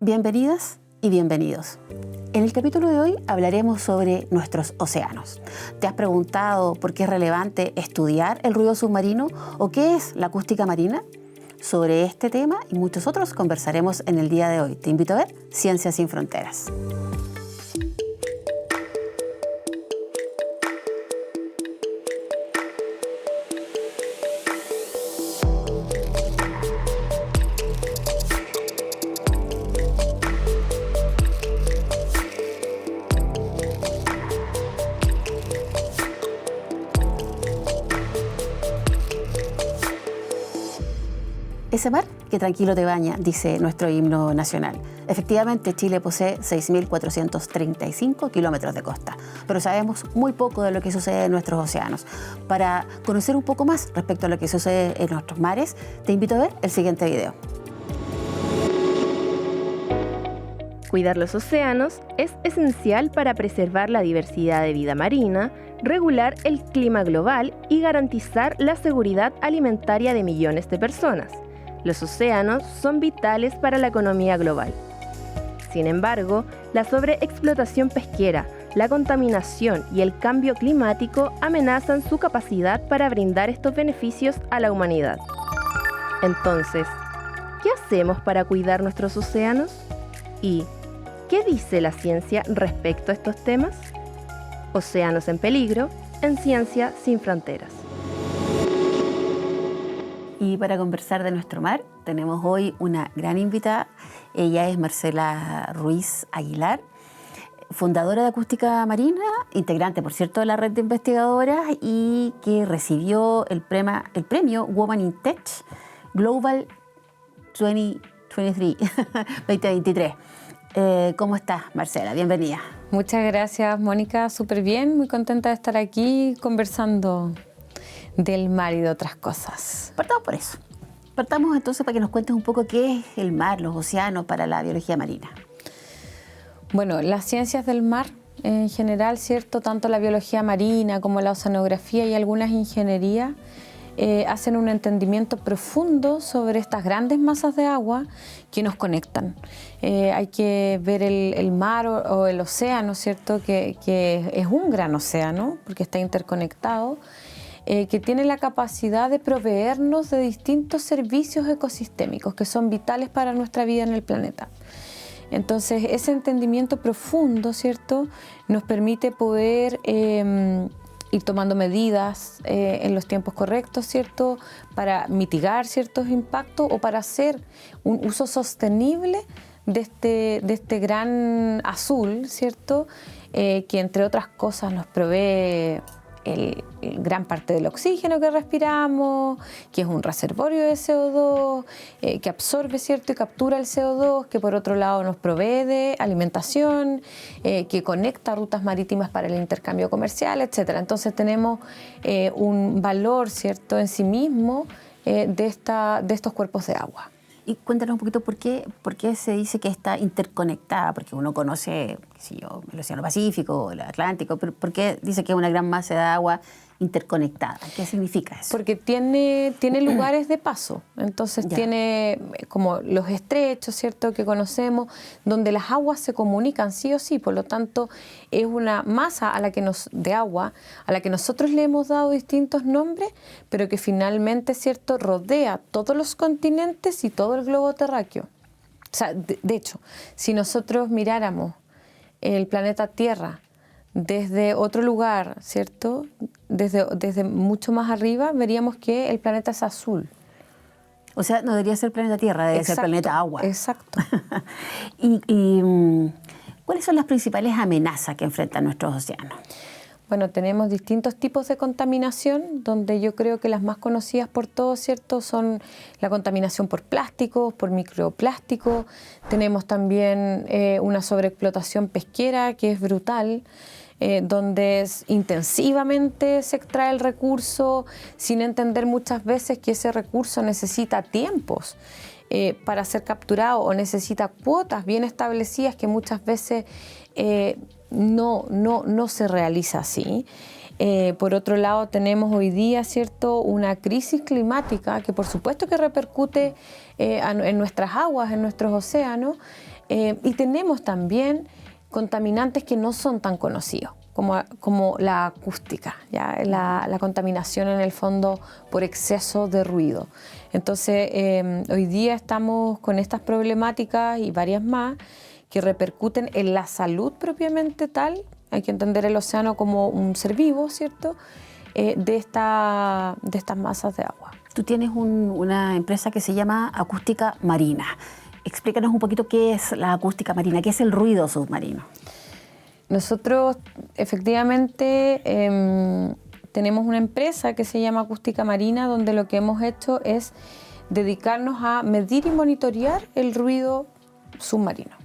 Bienvenidas y bienvenidos. En el capítulo de hoy hablaremos sobre nuestros océanos. ¿Te has preguntado por qué es relevante estudiar el ruido submarino o qué es la acústica marina? Sobre este tema y muchos otros conversaremos en el día de hoy. Te invito a ver Ciencia sin Fronteras. Ese mar que tranquilo te baña, dice nuestro himno nacional. Efectivamente, Chile posee 6.435 kilómetros de costa, pero sabemos muy poco de lo que sucede en nuestros océanos. Para conocer un poco más respecto a lo que sucede en nuestros mares, te invito a ver el siguiente video. Cuidar los océanos es esencial para preservar la diversidad de vida marina, regular el clima global y garantizar la seguridad alimentaria de millones de personas. Los océanos son vitales para la economía global. Sin embargo, la sobreexplotación pesquera, la contaminación y el cambio climático amenazan su capacidad para brindar estos beneficios a la humanidad. Entonces, ¿qué hacemos para cuidar nuestros océanos? ¿Y qué dice la ciencia respecto a estos temas? Océanos en peligro, en Ciencia sin Fronteras. Y para conversar de nuestro mar, tenemos hoy una gran invitada. Ella es Marcela Ruiz Aguilar, fundadora de Acústica Marina, integrante, por cierto, de la red de investigadoras y que recibió el premio Women in Tech Global 2023. 2023. ¿Cómo estás, Marcela? Bienvenida. Muchas gracias, Mónica. Súper bien, muy contenta de estar aquí conversando del mar y de otras cosas. Partamos por eso. Partamos entonces para que nos cuentes un poco qué es el mar, los océanos para la biología marina. Bueno, las ciencias del mar en general, ¿cierto? Tanto la biología marina como la oceanografía y algunas ingenierías hacen un entendimiento profundo sobre estas grandes masas de agua que nos conectan. Hay que ver el mar o el océano, ¿cierto? Que es un gran océano porque está interconectado. Que tiene la capacidad de proveernos de distintos servicios ecosistémicos que son vitales para nuestra vida en el planeta. Entonces, ese entendimiento profundo, ¿cierto?, nos permite poder ir tomando medidas en los tiempos correctos, ¿cierto?, para mitigar ciertos impactos o para hacer un uso sostenible de este gran azul, ¿cierto?, que entre otras cosas nos provee gran parte del oxígeno que respiramos, que es un reservorio de CO2, que absorbe, ¿cierto?, y captura el CO2, que por otro lado nos provee de alimentación, que conecta rutas marítimas para el intercambio comercial, etc. Entonces tenemos un valor, ¿cierto?, en sí mismo de estos cuerpos de agua. Y cuéntanos un poquito por qué se dice que está interconectada, porque uno conoce, qué sé yo, el Océano Pacífico, el Atlántico, pero ¿por qué dice que es una gran masa de agua interconectada? ¿Qué significa eso? Porque tiene lugares de paso, entonces tiene como los estrechos, ¿cierto?, que conocemos, donde las aguas se comunican sí o sí, por lo tanto es una masa de agua a la que nosotros le hemos dado distintos nombres, pero que finalmente, ¿cierto?, rodea todos los continentes y todo el globo terráqueo. O sea, de hecho, si nosotros miráramos el planeta Tierra desde otro lugar, ¿cierto?, desde mucho más arriba, veríamos que el planeta es azul. O sea, no debería ser planeta Tierra, debe ser planeta agua. Exacto. ¿Y cuáles son las principales amenazas que enfrentan nuestros océanos? Bueno, tenemos distintos tipos de contaminación, donde yo creo que las más conocidas por todos, ¿cierto?, son la contaminación por plásticos, por microplásticos. Tenemos también una sobreexplotación pesquera que es brutal, donde intensivamente se extrae el recurso sin entender muchas veces que ese recurso necesita tiempos para ser capturado o necesita cuotas bien establecidas que muchas veces no se realiza así. Por otro lado, tenemos hoy día, ¿cierto?, una crisis climática que por supuesto que repercute en nuestras aguas, en nuestros océanos, Y tenemos también contaminantes que no son tan conocidos, como la acústica, ¿ya? La contaminación en el fondo por exceso de ruido. Entonces, hoy día estamos con estas problemáticas y varias más que repercuten en la salud propiamente tal. Hay que entender el océano como un ser vivo, ¿cierto?, de estas masas de agua. Tú tienes una empresa que se llama Acústica Marina. Explícanos un poquito qué es la acústica marina, qué es el ruido submarino. Nosotros efectivamente tenemos una empresa que se llama Acústica Marina, donde lo que hemos hecho es dedicarnos a medir y monitorear el ruido submarino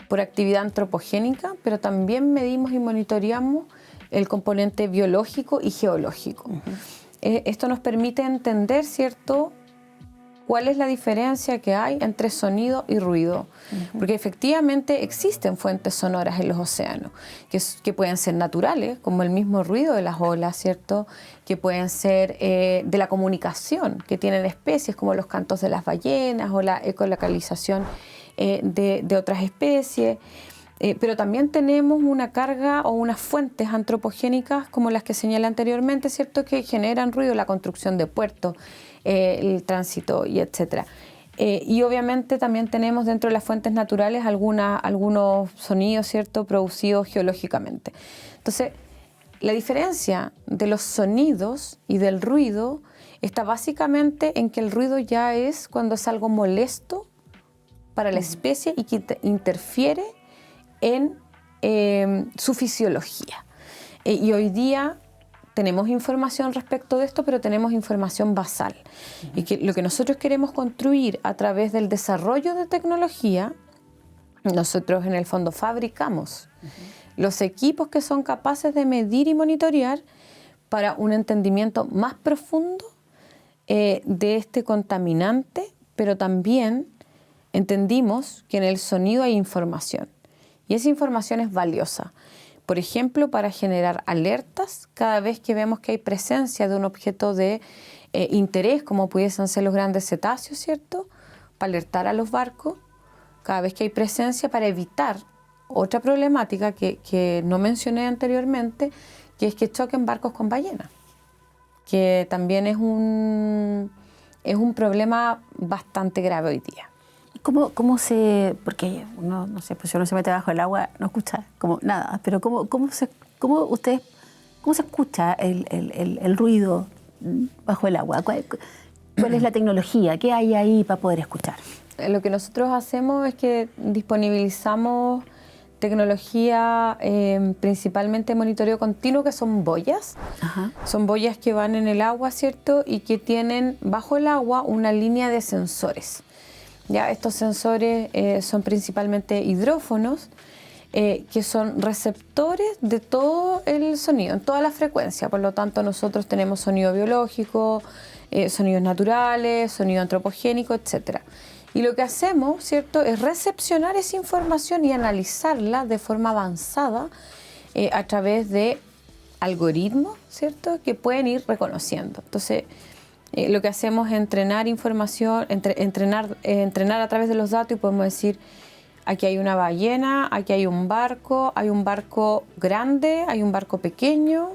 por actividad antropogénica, pero también medimos y monitoreamos el componente biológico y geológico. Uh-huh. Esto nos permite entender, ¿cierto?, cuál es la diferencia que hay entre sonido y ruido. Uh-huh. Porque efectivamente existen fuentes sonoras en los océanos, que pueden ser naturales, como el mismo ruido de las olas, ¿cierto?, que pueden ser de la comunicación, que tienen especies como los cantos de las ballenas o la ecolocalización de otras especies. Pero también tenemos una carga o unas fuentes antropogénicas como las que señalé anteriormente, ¿cierto?, que generan ruido, la construcción de puertos, el tránsito y etcétera. Y obviamente también tenemos dentro de las fuentes naturales algunos sonidos, ¿cierto?, producidos geológicamente. Entonces, la diferencia de los sonidos y del ruido está básicamente en que el ruido ya es cuando es algo molesto para la especie y que interfiere en su fisiología. Y hoy día tenemos información respecto de esto, pero tenemos información basal. Uh-huh. Y que lo que nosotros queremos construir a través del desarrollo de tecnología, nosotros en el fondo fabricamos los equipos que son capaces de medir y monitorear para un entendimiento más profundo de este contaminante, pero también entendimos que en el sonido hay información. Y esa información es valiosa. Por ejemplo, para generar alertas cada vez que vemos que hay presencia de un objeto de interés, como pudiesen ser los grandes cetáceos, ¿cierto?, para alertar a los barcos, cada vez que hay presencia, para evitar otra problemática que no mencioné anteriormente, que es que choquen barcos con ballenas, que también es un problema bastante grave hoy día. ¿Cómo se...? Porque uno, no sé, pues si uno se mete bajo el agua, no escucha como nada, pero ¿cómo se escucha el ruido bajo el agua? ¿Cuál es la tecnología? ¿Qué hay ahí para poder escuchar? Lo que nosotros hacemos es que disponibilizamos tecnología principalmente de monitoreo continuo, que son boyas. Ajá. Son boyas que van en el agua, ¿cierto?, y que tienen bajo el agua una línea de sensores. Ya, estos sensores son principalmente hidrófonos, que son receptores de todo el sonido, en toda la frecuencia. Por lo tanto, nosotros tenemos sonido biológico, sonidos naturales, sonido antropogénico, etc. Y lo que hacemos, ¿cierto?, es recepcionar esa información y analizarla de forma avanzada a través de algoritmos, ¿cierto?, que pueden ir reconociendo. Entonces, lo que hacemos es entrenar información, entrenar a través de los datos, y podemos decir, aquí hay una ballena, aquí hay un barco grande, hay un barco pequeño,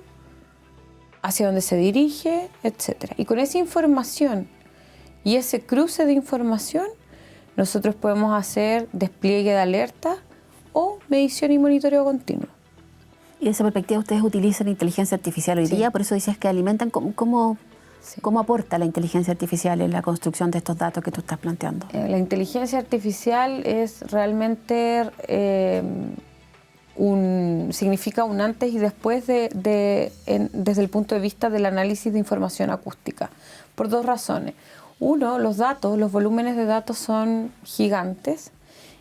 hacia dónde se dirige, etc. Y con esa información y ese cruce de información, nosotros podemos hacer despliegue de alertas o medición y monitoreo continuo. Y de esa perspectiva ustedes utilizan inteligencia artificial hoy día, por eso dices que alimentan ¿Cómo aporta la inteligencia artificial en la construcción de estos datos que tú estás planteando? La inteligencia artificial es realmente significa un antes y después desde el punto de vista del análisis de información acústica, por dos razones. Uno, los volúmenes de datos son gigantes.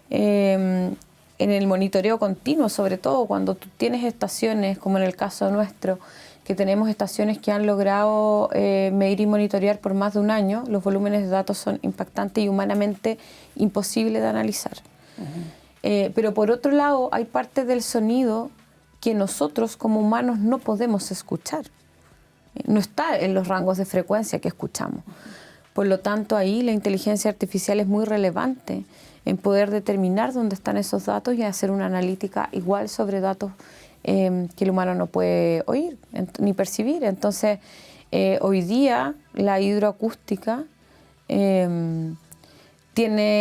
En el monitoreo continuo, sobre todo cuando tú tienes estaciones, como en el caso nuestro, que tenemos estaciones que han logrado medir y monitorear por más de un año, los volúmenes de datos son impactantes y humanamente imposibles de analizar. Uh-huh. Pero por otro lado, hay parte del sonido que nosotros como humanos no podemos escuchar. No está en los rangos de frecuencia que escuchamos. Por lo tanto, ahí la inteligencia artificial es muy relevante en poder determinar dónde están esos datos y hacer una analítica igual sobre datos que el humano no puede oír ni percibir. Entonces, hoy día la hidroacústica tiene,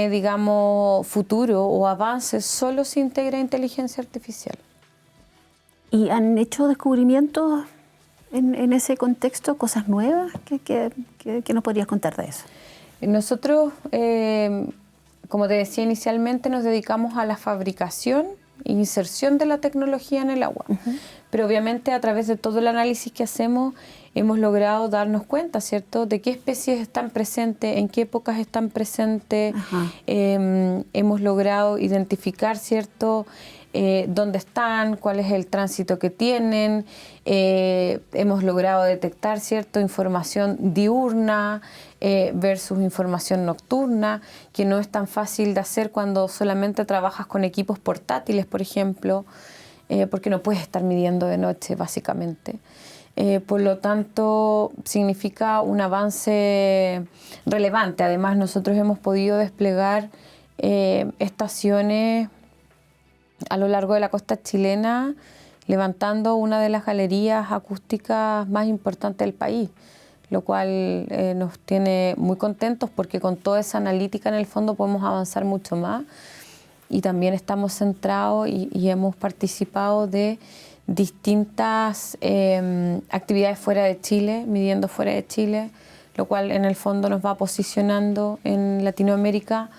digamos, futuro o avances solo si integra inteligencia artificial. ¿Y han hecho descubrimientos en ese contexto, cosas nuevas? ¿Qué nos podrías contar de eso? Nosotros, como te decía inicialmente, nos dedicamos a la fabricación e inserción de la tecnología en el agua. Pero obviamente a través de todo el análisis que hacemos hemos logrado darnos cuenta, ¿cierto?, de qué especies están presentes, en qué épocas están presentes. Hemos logrado identificar, ¿cierto?, dónde están, cuál es el tránsito que tienen. Hemos logrado detectar, ¿cierto?, información diurna versus información nocturna, que no es tan fácil de hacer cuando solamente trabajas con equipos portátiles, por ejemplo, porque no puedes estar midiendo de noche, básicamente. Por lo tanto, significa un avance relevante. Además, nosotros hemos podido desplegar estaciones a lo largo de la costa chilena, levantando una de las galerías acústicas más importantes del país, lo cual nos tiene muy contentos porque con toda esa analítica en el fondo podemos avanzar mucho más. Y también estamos centrados y hemos participado de distintas actividades fuera de Chile, midiendo fuera de Chile, lo cual en el fondo nos va posicionando en Latinoamérica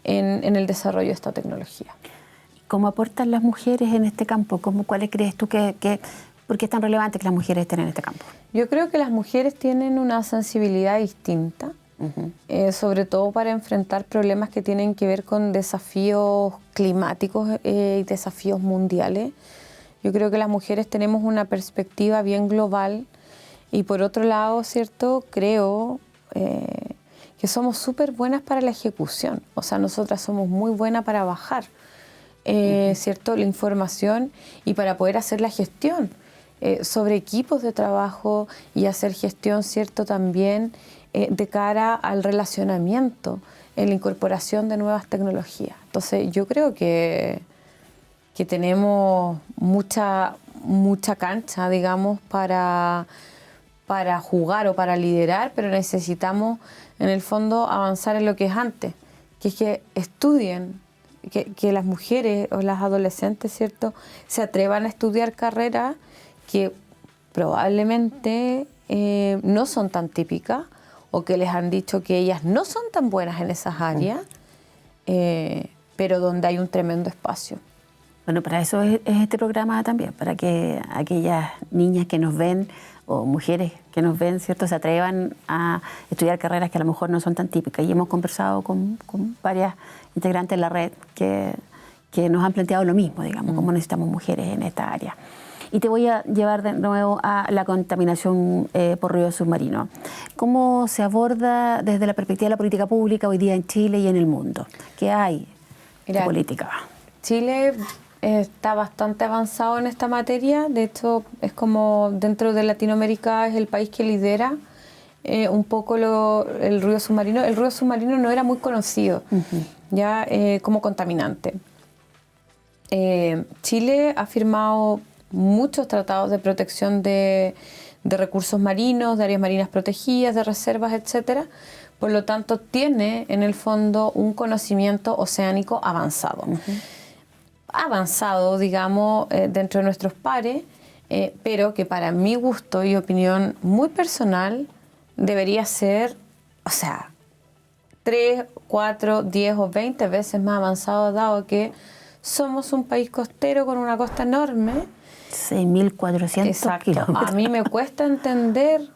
en el desarrollo de esta tecnología. ¿Cómo aportan las mujeres en este campo? ¿Cuáles crees tú por qué es tan relevante que las mujeres estén en este campo? Yo creo que las mujeres tienen una sensibilidad distinta, sobre todo para enfrentar problemas que tienen que ver con desafíos climáticos y desafíos mundiales. Yo creo que las mujeres tenemos una perspectiva bien global y por otro lado, ¿cierto?, creo que somos súper buenas para la ejecución. O sea, nosotras somos muy buenas para bajar, ¿cierto?, la información y para poder hacer la gestión sobre equipos de trabajo y hacer gestión, ¿cierto?, también de cara al relacionamiento en la incorporación de nuevas tecnologías. Entonces, yo creo que tenemos mucha cancha, digamos, para jugar o para liderar, pero necesitamos, en el fondo, avanzar en lo que es antes, que es que estudien, que las mujeres o las adolescentes, ¿cierto?, se atrevan a estudiar carreras que probablemente no son tan típicas o que les han dicho que ellas no son tan buenas en esas áreas, pero donde hay un tremendo espacio. Bueno, para eso es este programa también, para que aquellas niñas que nos ven o mujeres que nos ven, ¿cierto?, se atrevan a estudiar carreras que a lo mejor no son tan típicas. Y hemos conversado con varias integrantes de la red que nos han planteado lo mismo, digamos, cómo necesitamos mujeres en esta área. Y te voy a llevar de nuevo a la contaminación por ruido submarino. ¿Cómo se aborda desde la perspectiva de la política pública hoy día en Chile y en el mundo? ¿Qué hay de política? Chile está bastante avanzado en esta materia. De hecho, es como dentro de Latinoamérica es el país que lidera un poco el ruido submarino. El ruido submarino no era muy conocido ya como contaminante. Chile ha firmado muchos tratados de protección de recursos marinos, de áreas marinas protegidas, de reservas, etcétera. Por lo tanto, tiene en el fondo un conocimiento oceánico avanzado. Avanzado, digamos, dentro de nuestros pares, pero que para mi gusto y opinión muy personal debería ser, o sea, 3, 4, 10 o 20 veces más avanzado, dado que somos un país costero con una costa enorme. 6.400 kilómetros. A mí me cuesta entender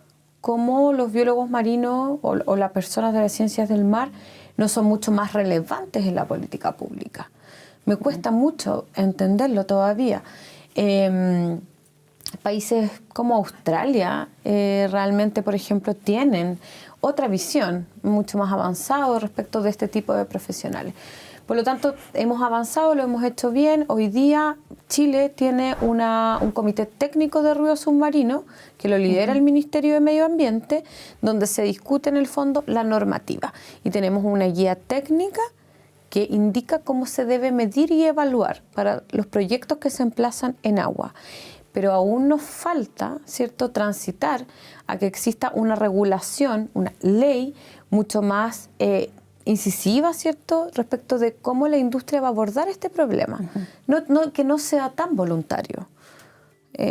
cómo los biólogos marinos o las personas de las ciencias del mar no son mucho más relevantes en la política pública. Me cuesta mucho entenderlo todavía. Países como Australia realmente, por ejemplo, tienen otra visión mucho más avanzada respecto de este tipo de profesionales. Por lo tanto, hemos avanzado, lo hemos hecho bien. Hoy día Chile tiene un comité técnico de ruido submarino que lo lidera el Ministerio de Medio Ambiente, donde se discute en el fondo la normativa. Y tenemos una guía técnica que indica cómo se debe medir y evaluar para los proyectos que se emplazan en agua. Pero aún nos falta, ¿cierto?, transitar a que exista una regulación, una ley mucho más incisiva, ¿cierto?, respecto de cómo la industria va a abordar este problema. Que no sea tan voluntario.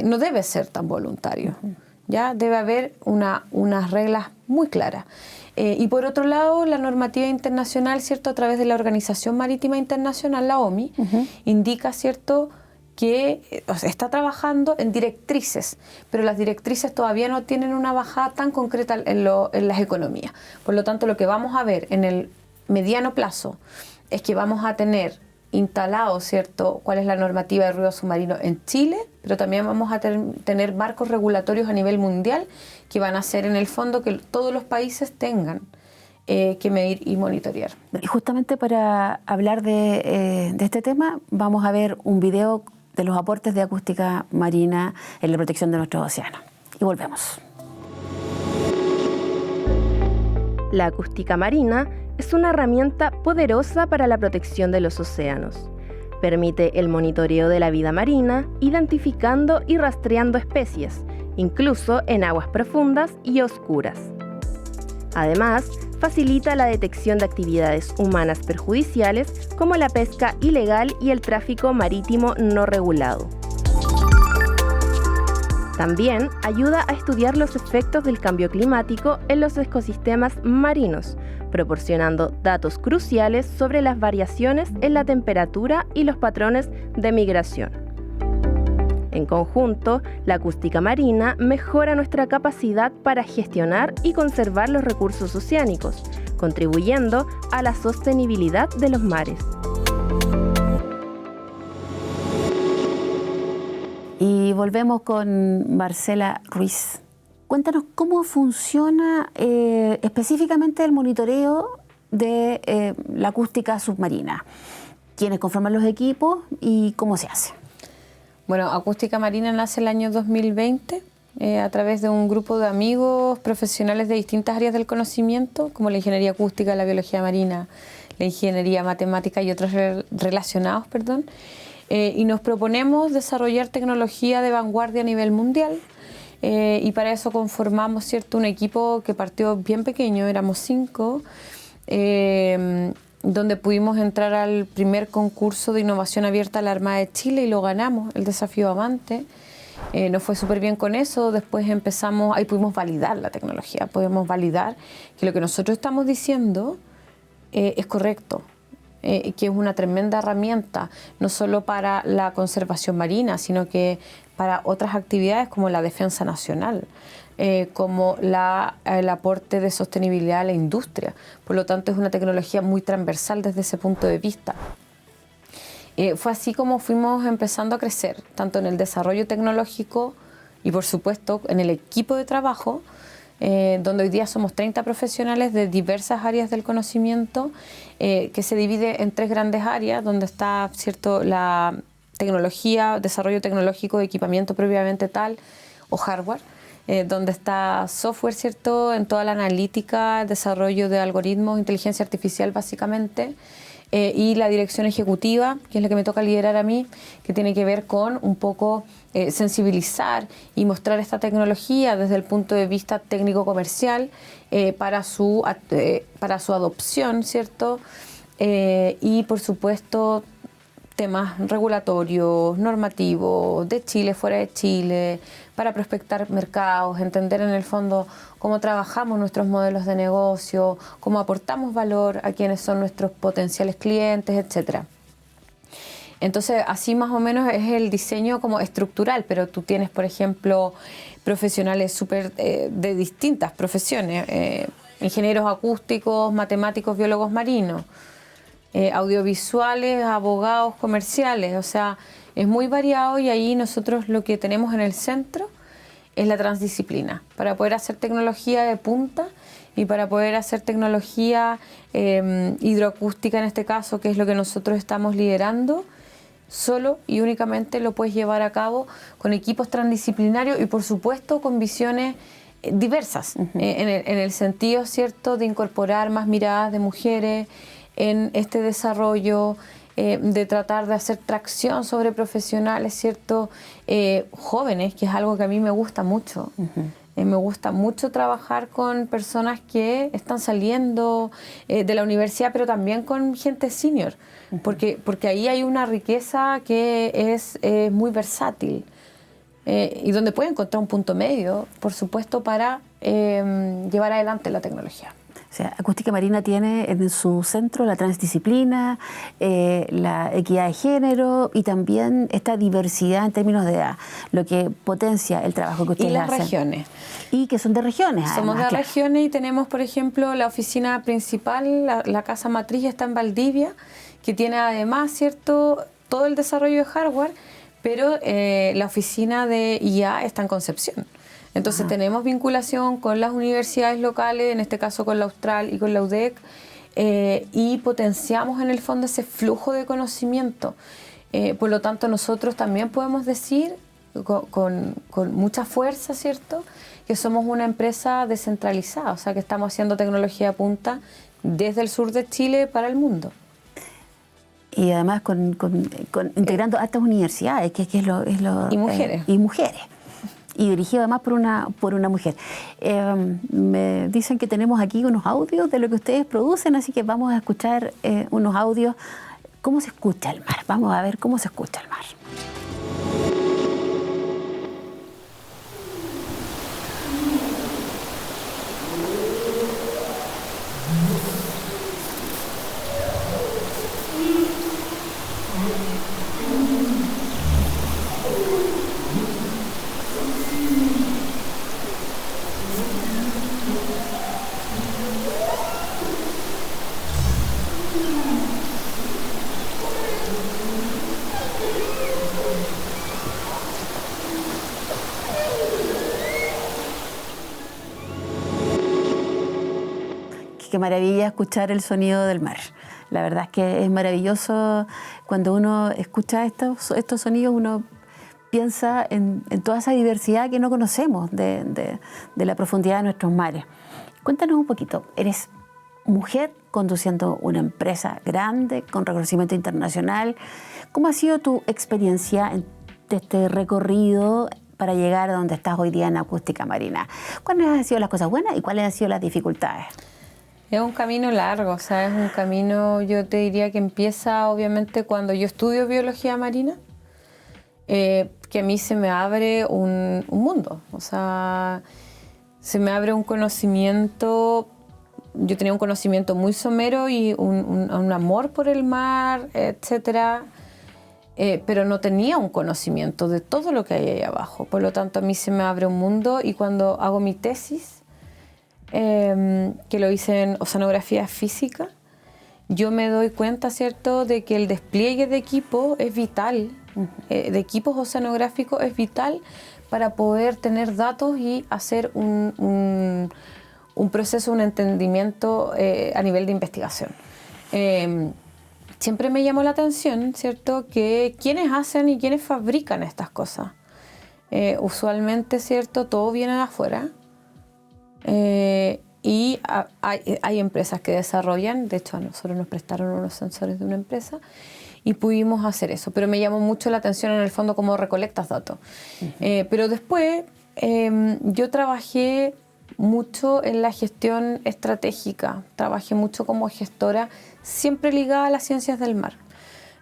No debe ser tan voluntario. Ya debe haber unas reglas muy claras. Y por otro lado, la normativa internacional, ¿cierto?, a través de la Organización Marítima Internacional, la OMI, indica, ¿cierto?, que está trabajando en directrices, pero las directrices todavía no tienen una bajada tan concreta en las economías. Por lo tanto, lo que vamos a ver en el mediano plazo es que vamos a tener instalado, ¿cierto?, cuál es la normativa de ruido submarino en Chile, pero también vamos a tener marcos regulatorios a nivel mundial que van a hacer en el fondo que todos los países tengan que medir y monitorear. Y justamente para hablar de este tema, vamos a ver un video de los aportes de acústica marina en la protección de nuestros océanos. Y volvemos. La acústica marina es una herramienta poderosa para la protección de los océanos. Permite el monitoreo de la vida marina, identificando y rastreando especies, incluso en aguas profundas y oscuras. Además, facilita la detección de actividades humanas perjudiciales como la pesca ilegal y el tráfico marítimo no regulado. También ayuda a estudiar los efectos del cambio climático en los ecosistemas marinos, proporcionando datos cruciales sobre las variaciones en la temperatura y los patrones de migración. En conjunto, la acústica marina mejora nuestra capacidad para gestionar y conservar los recursos oceánicos, contribuyendo a la sostenibilidad de los mares. Y volvemos con Marcela Ruiz. Cuéntanos cómo funciona específicamente el monitoreo de la acústica submarina. ¿Quiénes conforman los equipos y cómo se hace? Bueno, Acústica Marina nace el año 2020 a través de un grupo de amigos profesionales de distintas áreas del conocimiento, como la ingeniería acústica, la biología marina, la ingeniería matemática y otros relacionados, y nos proponemos desarrollar tecnología de vanguardia a nivel mundial, y para eso conformamos, ¿cierto?, un equipo que partió bien pequeño, éramos 5, donde pudimos entrar al primer concurso de innovación abierta de la Armada de Chile y lo ganamos, el desafío Avante. Nos fue súper bien con eso. Después ahí pudimos validar la tecnología, pudimos validar que lo que nosotros estamos diciendo es correcto, que es una tremenda herramienta, no solo para la conservación marina, sino que para otras actividades como la defensa nacional, como el aporte de sostenibilidad a la industria. Por lo tanto, es una tecnología muy transversal desde ese punto de vista. Fue así como fuimos empezando a crecer, tanto en el desarrollo tecnológico y, por supuesto, en el equipo de trabajo, donde hoy día somos 30 profesionales de diversas áreas del conocimiento, que se divide en 3 grandes áreas, donde está, ¿cierto?, la tecnología, desarrollo tecnológico, equipamiento propiamente tal, o hardware, donde está software, ¿cierto?, en toda la analítica, desarrollo de algoritmos, inteligencia artificial básicamente, y la dirección ejecutiva, que es la que me toca liderar a mí, que tiene que ver con un poco sensibilizar y mostrar esta tecnología desde el punto de vista técnico-comercial para su adopción, ¿cierto?, y por supuesto temas regulatorios, normativos, de Chile, fuera de Chile, para prospectar mercados, entender en el fondo cómo trabajamos nuestros modelos de negocio, cómo aportamos valor a quienes son nuestros potenciales clientes, etc. Entonces, así más o menos es el diseño como estructural, pero tú tienes, por ejemplo, profesionales súper de distintas profesiones, ingenieros acústicos, matemáticos, biólogos marinos, audiovisuales, abogados, comerciales, o sea, es muy variado y ahí nosotros lo que tenemos en el centro es la transdisciplina, para poder hacer tecnología de punta y para poder hacer tecnología hidroacústica en este caso, que es lo que nosotros estamos liderando, solo y únicamente lo puedes llevar a cabo con equipos transdisciplinarios y por supuesto con visiones diversas, en el sentido, ¿cierto?, de incorporar más miradas de mujeres, en este desarrollo, de tratar de hacer tracción sobre profesionales, ¿cierto? Jóvenes, que es algo que a mí me gusta mucho. Me gusta mucho trabajar con personas que están saliendo de la universidad, pero también con gente senior, porque ahí hay una riqueza que es muy versátil y donde puede encontrar un punto medio, por supuesto, para llevar adelante la tecnología. O sea, Acústica Marina tiene en su centro la transdisciplina, la equidad de género y también esta diversidad en términos de edad, lo que potencia el trabajo que ustedes hacen. Y las regiones. Y que son de regiones, además. Somos de regiones y tenemos, por ejemplo, la oficina principal, la casa matriz está en Valdivia, que tiene además, ¿cierto?, todo el desarrollo de hardware, pero la oficina de IA está en Concepción. Entonces tenemos vinculación con las universidades locales, en este caso con la Austral y con la UDEC, y potenciamos en el fondo ese flujo de conocimiento. Por lo tanto, nosotros también podemos decir con mucha fuerza, ¿cierto?, que somos una empresa descentralizada, o sea que estamos haciendo tecnología de punta desde el sur de Chile para el mundo. Y además integrando altas universidades, que es lo y mujeres. Y mujeres. Y dirigido además por una mujer. Me dicen que tenemos aquí unos audios de lo que ustedes producen, así que vamos a escuchar unos audios. ¿Cómo se escucha el mar? Vamos a ver cómo se escucha el mar. Qué maravilla escuchar el sonido del mar. La verdad es que es maravilloso cuando uno escucha estos sonidos, uno piensa en toda esa diversidad que no conocemos de la profundidad de nuestros mares. Cuéntanos un poquito, eres mujer conduciendo una empresa grande con reconocimiento internacional. ¿Cómo ha sido tu experiencia en este recorrido para llegar a donde estás hoy día en Acústica Marina? ¿Cuáles han sido las cosas buenas y cuáles han sido las dificultades? Es un camino largo, o sea, es un camino, yo te diría que empieza obviamente cuando yo estudio biología marina, que a mí se me abre un mundo, o sea, se me abre un conocimiento, yo tenía un conocimiento muy somero y un amor por el mar, etcétera, pero no tenía un conocimiento de todo lo que hay ahí abajo, por lo tanto a mí se me abre un mundo y cuando hago mi tesis, que lo hice en oceanografía física, yo me doy cuenta, ¿cierto?, de que el despliegue de equipo es vital, de equipos oceanográficos es vital para poder tener datos y hacer un proceso, un entendimiento a nivel de investigación. Siempre me llamó la atención, ¿cierto?, que quiénes hacen y quiénes fabrican estas cosas. Usualmente, ¿cierto?, todo viene de afuera. Y hay empresas que desarrollan, de hecho a nosotros nos prestaron unos sensores de una empresa y pudimos hacer eso, pero me llamó mucho la atención en el fondo cómo recolectas datos. Pero después yo trabajé mucho en la gestión estratégica, trabajé mucho como gestora, siempre ligada a las ciencias del mar.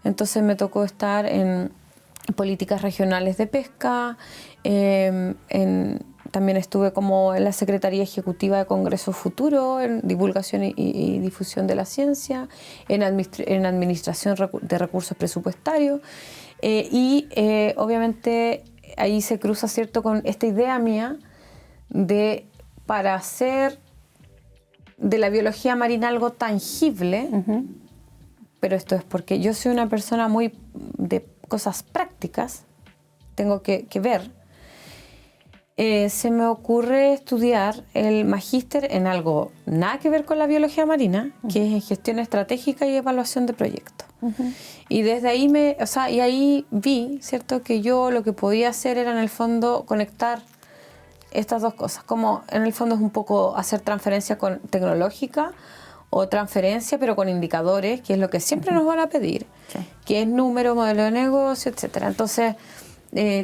Entonces me tocó estar en políticas regionales de pesca, también estuve como en la Secretaría Ejecutiva de Congreso Futuro, en divulgación y difusión de la ciencia, en administración de recursos presupuestarios y obviamente ahí se cruza, ¿cierto?, con esta idea mía de para hacer de la biología marina algo tangible, pero esto es porque yo soy una persona muy de cosas prácticas, tengo que ver. Se me ocurre estudiar el magíster en algo nada que ver con la biología marina, que es en gestión estratégica y evaluación de proyectos. Y desde ahí y ahí vi, ¿cierto?, que yo lo que podía hacer era en el fondo conectar estas dos cosas, como en el fondo es un poco hacer transferencia tecnológica o transferencia, pero con indicadores, que es lo que siempre nos van a pedir, Sí. que es número, modelo de negocio, etcétera. Entonces,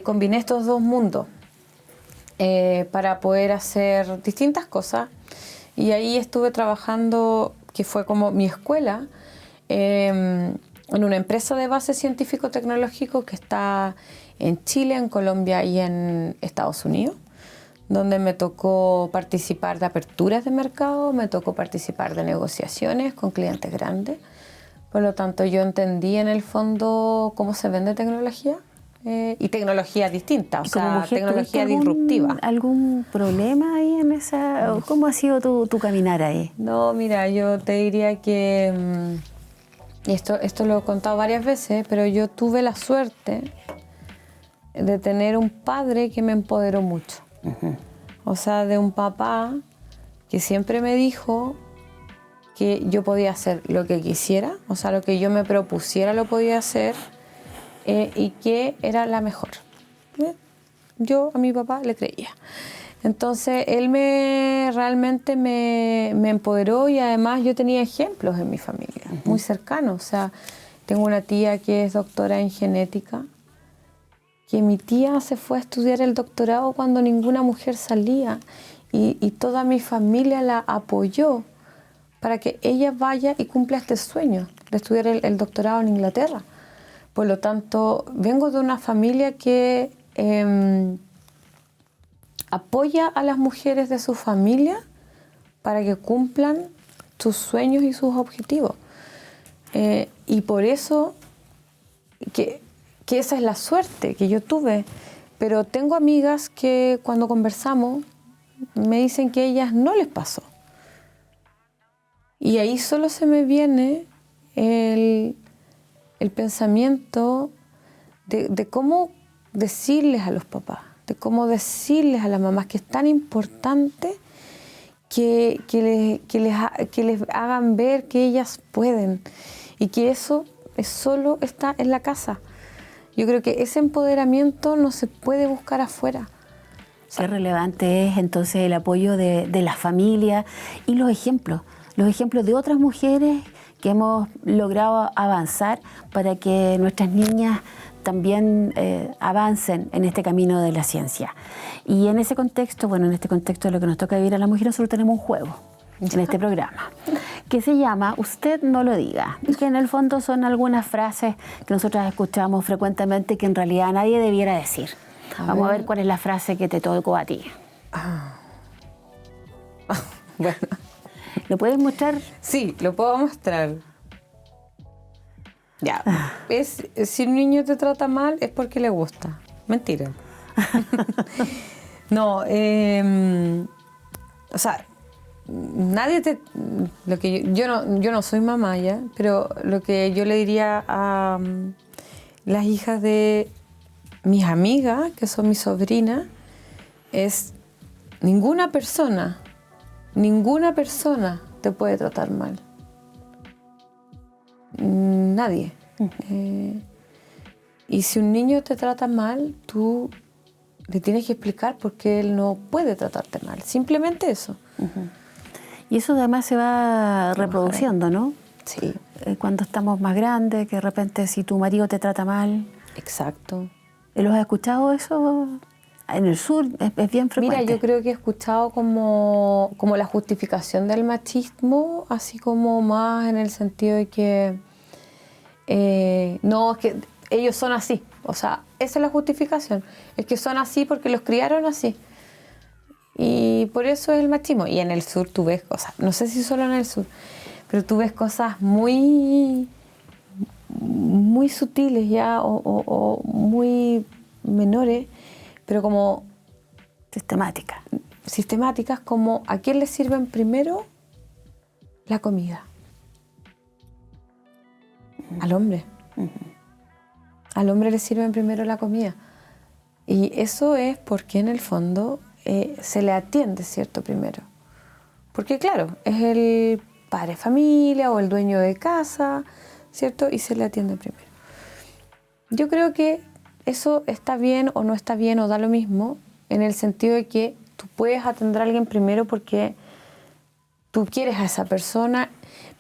combiné estos dos mundos para poder hacer distintas cosas, y ahí estuve trabajando, que fue como mi escuela, en una empresa de base científico-tecnológico que está en Chile, en Colombia y en Estados Unidos, donde me tocó participar de aperturas de mercado, me tocó participar de negociaciones con clientes grandes. Por lo tanto, yo entendí en el fondo cómo se vende tecnología y tecnología distinta, o sea, tecnología disruptiva. ¿Algún problema ahí en esa? ¿Cómo ha sido tu caminar ahí? No, mira, yo te diría que, y esto lo he contado varias veces, pero yo tuve la suerte de tener un padre que me empoderó mucho. O sea, de un papá que siempre me dijo que yo podía hacer lo que quisiera, o sea, lo que yo me propusiera lo podía hacer, y que era la mejor. Yo a mi papá le creía. Entonces, él realmente me empoderó, y además yo tenía ejemplos en mi familia, muy cercanos. O sea, tengo una tía que es doctora en genética, que mi tía se fue a estudiar el doctorado cuando ninguna mujer salía, y toda mi familia la apoyó para que ella vaya y cumpla este sueño de estudiar el doctorado en Inglaterra. Por lo tanto, vengo de una familia que apoya a las mujeres de su familia para que cumplan sus sueños y sus objetivos. Y por eso que esa es la suerte que yo tuve. Pero tengo amigas que cuando conversamos me dicen que a ellas no les pasó. Y ahí solo se me viene el pensamiento de cómo decirles a los papás, de cómo decirles a las mamás que es tan importante que les hagan ver que ellas pueden, y que eso solo está en la casa. Yo creo que ese empoderamiento no se puede buscar afuera. Qué relevante es entonces el apoyo de la familia y los ejemplos de otras mujeres que hemos logrado avanzar para que nuestras niñas también avancen en este camino de la ciencia. Y en ese contexto, en este contexto de lo que nos toca vivir a las mujeres, nosotros tenemos un juego en este programa que se llama Usted no lo diga, y que en el fondo son algunas frases que nosotras escuchamos frecuentemente que en realidad nadie debiera decir. Vamos a ver cuál es la frase que te tocó a ti. Bueno. ¿Lo puedes mostrar? Sí, lo puedo mostrar. Ya. Si un niño te trata mal es porque le gusta. Mentira. No, o sea, nadie te... Yo no soy mamá ya, pero lo que yo le diría a las hijas de mis amigas, que son mis sobrinas, es: ninguna persona te puede tratar mal. Nadie. Y si un niño te trata mal, tú le tienes que explicar por qué él no puede tratarte mal. Simplemente eso. Y eso además se va reproduciendo, ¿no? Sí. Cuando estamos más grandes, que de repente si tu marido te trata mal. Exacto. ¿Los has escuchado eso? En el sur es bien frecuente. Mira, yo creo que he escuchado como la justificación del machismo, así como más en el sentido de que no, es que ellos son así. O sea, esa es la justificación. Es que son así porque los criaron así. Y por eso es el machismo. Y en el sur tú ves cosas, no sé si solo en el sur, pero tú ves cosas muy sutiles ya, o muy menores, pero como sistemáticas, como ¿a quién le sirven primero la comida? Al hombre. Al hombre le sirven primero la comida. Y eso es porque en el fondo se le atiende, ¿cierto? Primero. Porque claro, es el padre de familia o el dueño de casa, ¿cierto? Y se le atiende primero. Yo creo que eso está bien o no está bien o da lo mismo, en el sentido de que tú puedes atender a alguien primero porque tú quieres a esa persona,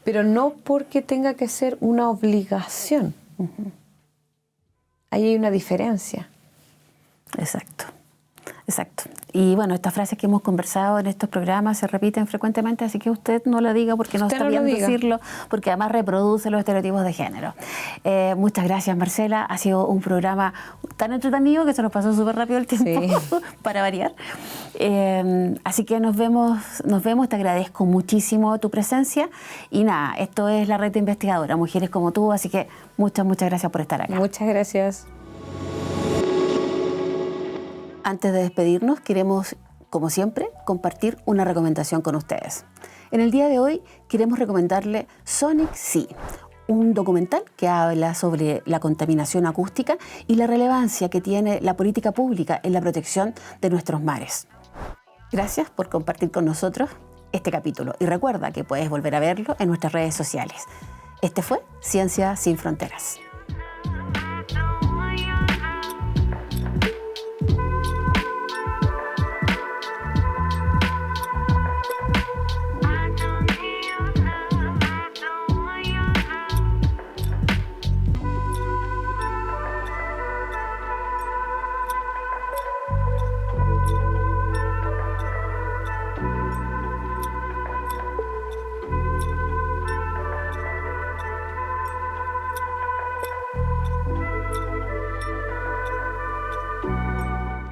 pero no porque tenga que ser una obligación. Ahí hay una diferencia. Exacto. Exacto. Y bueno, estas frases que hemos conversado en estos programas se repiten frecuentemente, así que usted no lo diga porque no está bien decirlo, porque además reproduce los estereotipos de género. Muchas gracias, Marcela. Ha sido un programa tan entretenido que se nos pasó súper rápido el tiempo, sí. Para variar. Así que nos vemos. Te agradezco muchísimo tu presencia. Y nada, esto es la Red de Investigadoras, mujeres como tú, así que muchas gracias por estar acá. Muchas gracias. Antes de despedirnos, queremos, como siempre, compartir una recomendación con ustedes. En el día de hoy queremos recomendarle Sonic Sea, un documental que habla sobre la contaminación acústica y la relevancia que tiene la política pública en la protección de nuestros mares. Gracias por compartir con nosotros este capítulo y recuerda que puedes volver a verlo en nuestras redes sociales. Este fue Ciencia Sin Fronteras.